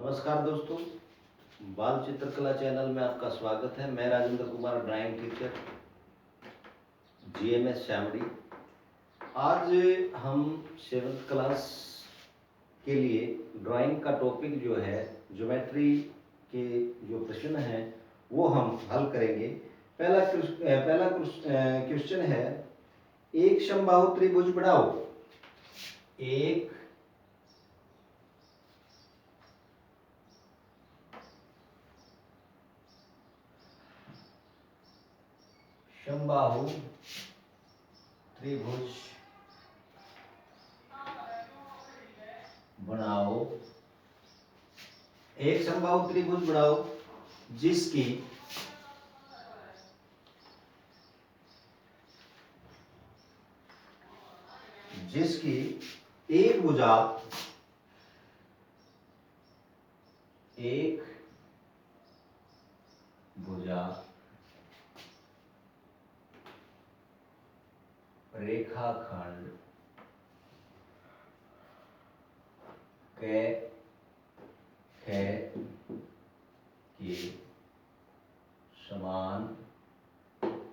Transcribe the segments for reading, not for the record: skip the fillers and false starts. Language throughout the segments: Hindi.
नमस्कार दोस्तों, बाल चित्रकला चैनल में आपका स्वागत है। मैं Rajendra Kumar, drawing teacher, GMS श्यामड़ी। आज हम 7th क्लास के लिए ड्राइंग का टॉपिक जो है ज्योमेट्री के जो प्रश्न हैं वो हम हल करेंगे। पहला क्वेश्चन है, एक समबाहु त्रिभुज बनाओ। एक समबाहु त्रिभुज बनाओ। एक समबाहु त्रिभुज बनाओ जिसकी एक भुजा रेखाखंड के समान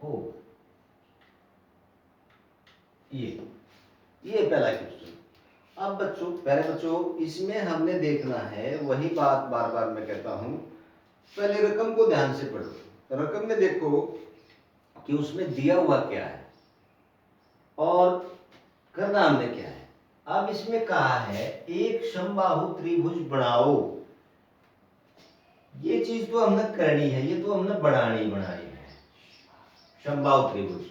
हो। ये पहला क्वेश्चन। अब बच्चों इसमें हमने देखना है, वही बात बार बार मैं कहता हूं, पहले रकम को ध्यान से पढ़ो। रकम में देखो कि उसमें दिया हुआ क्या है और करना हमने क्या है। अब इसमें कहा है एक समबाहु त्रिभुज बनाओ। ये चीज तो हमने करनी है, ये तो हमने बनानी है। समबाहु त्रिभुज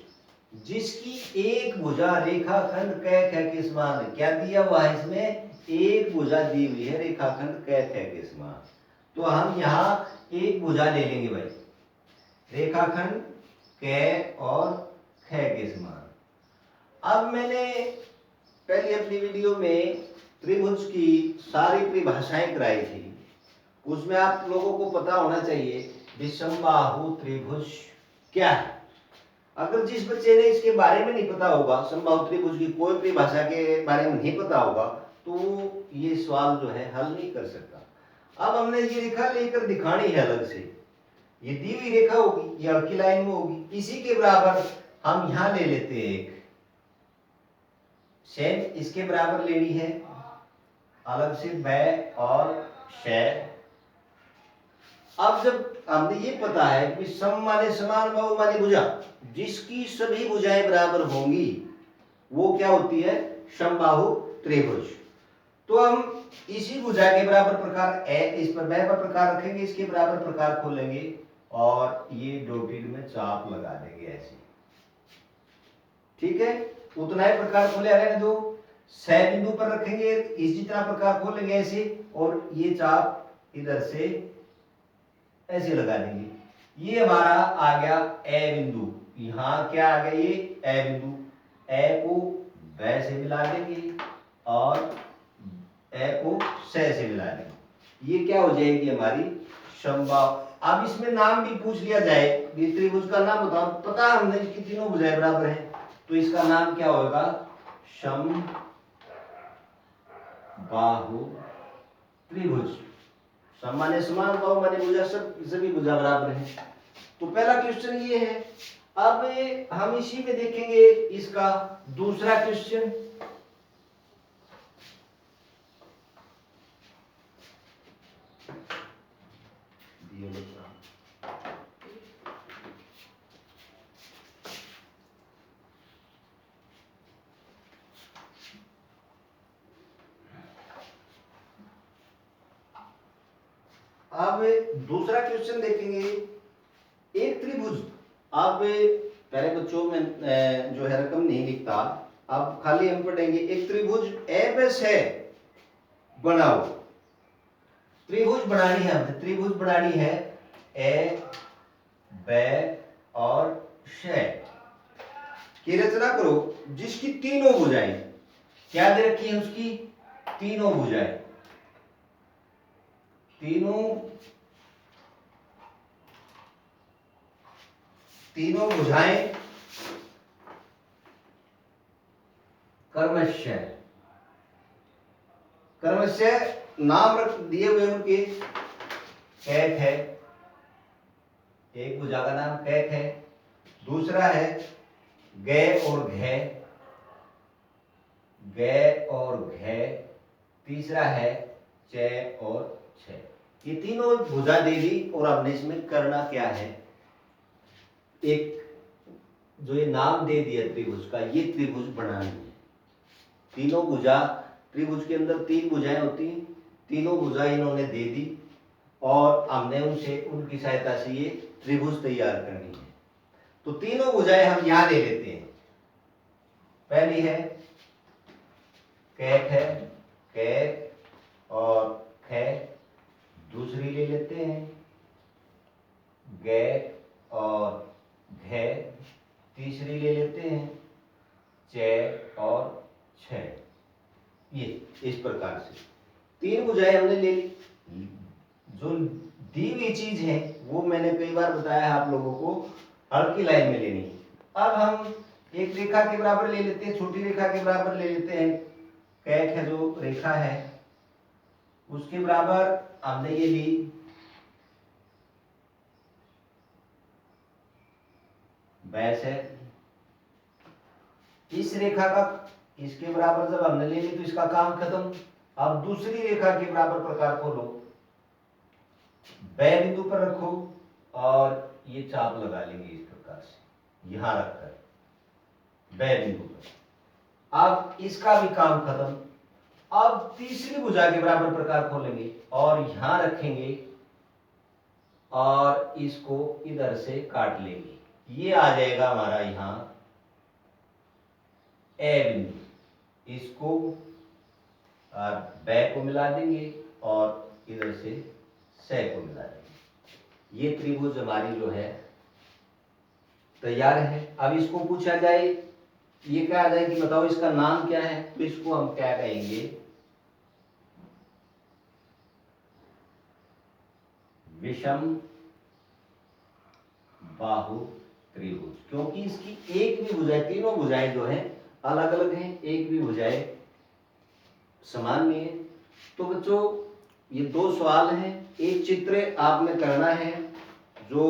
जिसकी एक भुजा रेखाखंड क के समान है। क्या दिया हुआ है इसमें? एक भुजा दी हुई है रेखाखंड क के समान। तो हम यहाँ एक भुजा ले लेंगे भाई, रेखाखंड क और ख के समान। अब मैंने पहले अपनी वीडियो में त्रिभुज की सारी परिभाषाएं कराई थी। उसमें आप लोगों को पता होना चाहिए समबाहु त्रिभुज क्या है। अगर जिस बच्चे ने इसके बारे में नहीं पता होगा, समबाहु त्रिभुज की कोई परिभाषा के बारे में नहीं पता होगा, तो ये सवाल जो है हल नहीं कर सकता। अब हमने ये रेखा लेकर दिखानी है अलग से। ये दी हुई रेखा होगी, ये हल्की लाइन में होगी, इसी के बराबर हम यहां ले लेते हैं एक सेम, इसके बराबर लेनी है अलग से बै और शै। अब जब हमने ये पता है कि सम माने समान, बाहु माने भुजा, जिसकी सभी भुजाएं बराबर होंगी वो क्या होती है? समबाहु त्रिभुज। तो हम इसी भुजा के बराबर प्रकार इस पर बै पर प्रकार रखेंगे, इसके बराबर प्रकार खोलेंगे और ये डॉटेड में चाप लगा देंगे ऐसे। ठीक है, उतना ही प्रकार खोले रहने दो। सै बिंदु पर रखेंगे, इस जितना प्रकार खोलेंगे ऐसे, और ये चाप इधर से ऐसे लगा देंगे। ये हमारा आ गया ए बिंदु। यहां क्या आ गया? ये ए बिंदु। ए को बै से मिला देंगे और ए को सै से मिला देंगे। ये क्या हो जाएगी? हमारी समबाहु। अब इसमें नाम भी पूछ लिया जाए, त्रिभुज का नाम बताओ, पता हमने इसकी तीनों भुजाएं बराबर हैं, तो इसका नाम क्या होगा? समबाहु त्रिभुज। सम माने समान, बाहु माने भुजा, सभी भुजा बराबर है। तो पहला क्वेश्चन ये है। अब हम इसी में देखेंगे इसका दूसरा क्वेश्चन। अब दूसरा क्वेश्चन देखेंगे। एक त्रिभुज, अब पहले बच्चों में जो है रकम नहीं लिखता, अब खाली हम पढ़ेंगे एक त्रिभुज ए बै शै बनाओ। त्रिभुज बनानी है, हमें त्रिभुज बनानी है ए बै और शै की रचना करो, जिसकी तीनों भुजाएं क्या दे रखी है? उसकी तीनों भुजाएं, तीनों भुजाएं क्रमशः नाम रख दिए हुए उनके, कैक है, एक भुजा का नाम कैक है, दूसरा है गे और घे, गे और घे, तीसरा है चे और छे। ये तीनों भुजा दे दी और हमने इसमें करना क्या है, एक जो ये नाम दे दिया त्रिभुज का, ये त्रिभुज बनानी है। तीनों भुजा, त्रिभुज के अंदर तीन भुजाएं होती हैं, तीनों भुजा इन्होंने दे दी और हमने उनसे, उनकी सहायता से ये त्रिभुज तैयार करनी है। तो तीनों भुजाएं हम यहां ले लेते हैं। पहली है कैक है, कैक और खे, दूसरी ले लेते हैं गे और घे, तीसरी ले लेते हैं चे और छे। ये इस प्रकार से तीन भुजाएं हमने ले ली। जो दी हुई चीज है वो मैंने कई बार बताया आप लोगों को, हल्की लाइन में लेनी है। अब हम एक रेखा के बराबर ले लेते हैं, छोटी रेखा के बराबर ले लेते हैं। कैक है जो रेखा है उसके बराबर हमने ये ली बैस है। इस रेखा का, इसके बराबर जब हमने ले ली तो इसका काम खत्म। अब दूसरी रेखा के बराबर प्रकार को लो, बै बिंदु पर रखो और ये चाप लगा लेंगे इस प्रकार से, यहां रखकर बै बिंदु पर। अब इसका भी काम खत्म। अब तीसरी भुजा के बराबर प्रकार खोलेंगे और यहां रखेंगे और इसको इधर से काट लेंगे, ये आ जाएगा हमारा यहां ए बिंदु। इसको और बै को मिला देंगे और इधर से से को मिला देंगे। ये त्रिभुज हमारी जो है तैयार है। अब इसको पूछा जाए, ये क्या आ जाए कि बताओ इसका नाम क्या है, तो इसको हम क्या कहेंगे, विषम बाहु त्रिभुज। क्योंकि इसकी एक भी भुजाएं, तीनों भुजाएं जो हैं अलग अलग हैं, एक भी भुजाएं समान नहीं है। तो बच्चों ये दो सवाल हैं, एक चित्र आपने करना है जो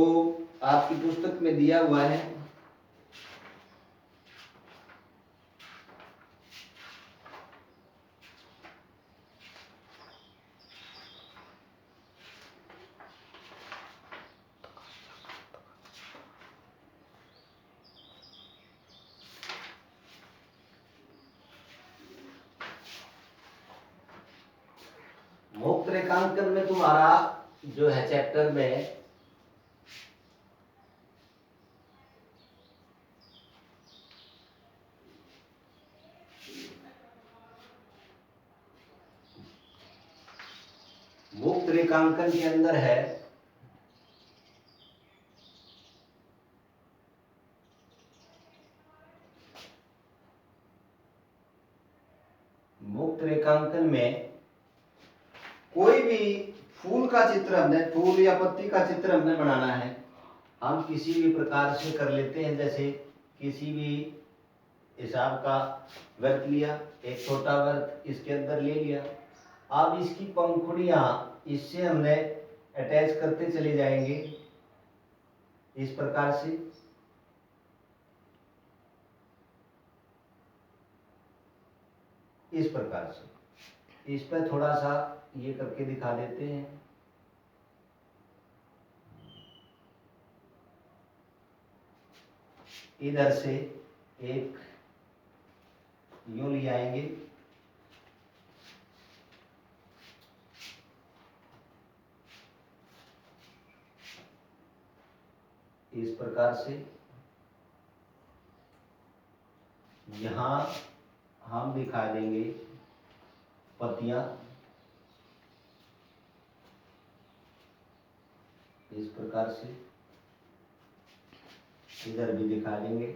आपकी पुस्तक में दिया हुआ है। मुक्त रेखांकन में तुम्हारा जो है चैप्टर में मुक्त रेखांकन के अंदर है मुक्त रेखांकन में कोई भी फूल का चित्र, हमने फूल या पत्ती का चित्र हमने बनाना है, हम किसी भी प्रकार से कर लेते हैं। जैसे किसी भी हिसाब का वृत्त लिया, एक छोटा वृत्त इसके अंदर ले लिया, अब इसकी पंखुड़ियां इससे हमने अटैच करते चले जाएंगे इस प्रकार से। इस प्रकार से इस पर थोड़ा सा ये करके दिखा देते हैं। इधर से एक यूं ले आएंगे, इस प्रकार से यहां हम दिखा देंगे पत्तियां, इस प्रकार से इधर भी दिखा देंगे।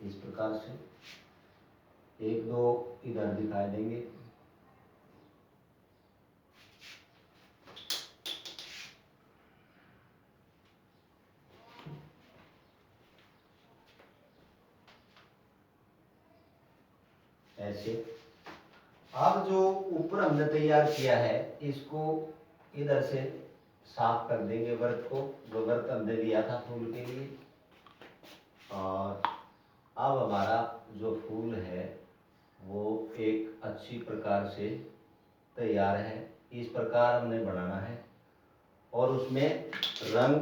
इस प्रकार से एक दो इधर दिखा देंगे। ऐसे। अब जो ऊपर हमने तैयार किया है इसको इधर से साफ कर देंगे वर्क को, जो वर्क हमने लिया था फूल के लिए। और अब हमारा जो फूल है वो एक अच्छी प्रकार से तैयार है। इस प्रकार हमने बनाना है और उसमें रंग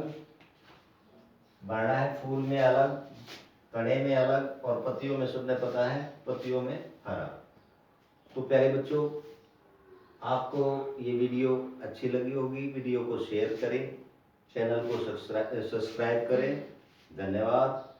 भरना है। फूल में अलग, तने में अलग और पत्तियों में, सबने पता है पत्तियों में हरा। तो प्यारे बच्चों, आपको ये वीडियो अच्छी लगी होगी। वीडियो को शेयर करें, चैनल को सब्सक्राइब करें। धन्यवाद।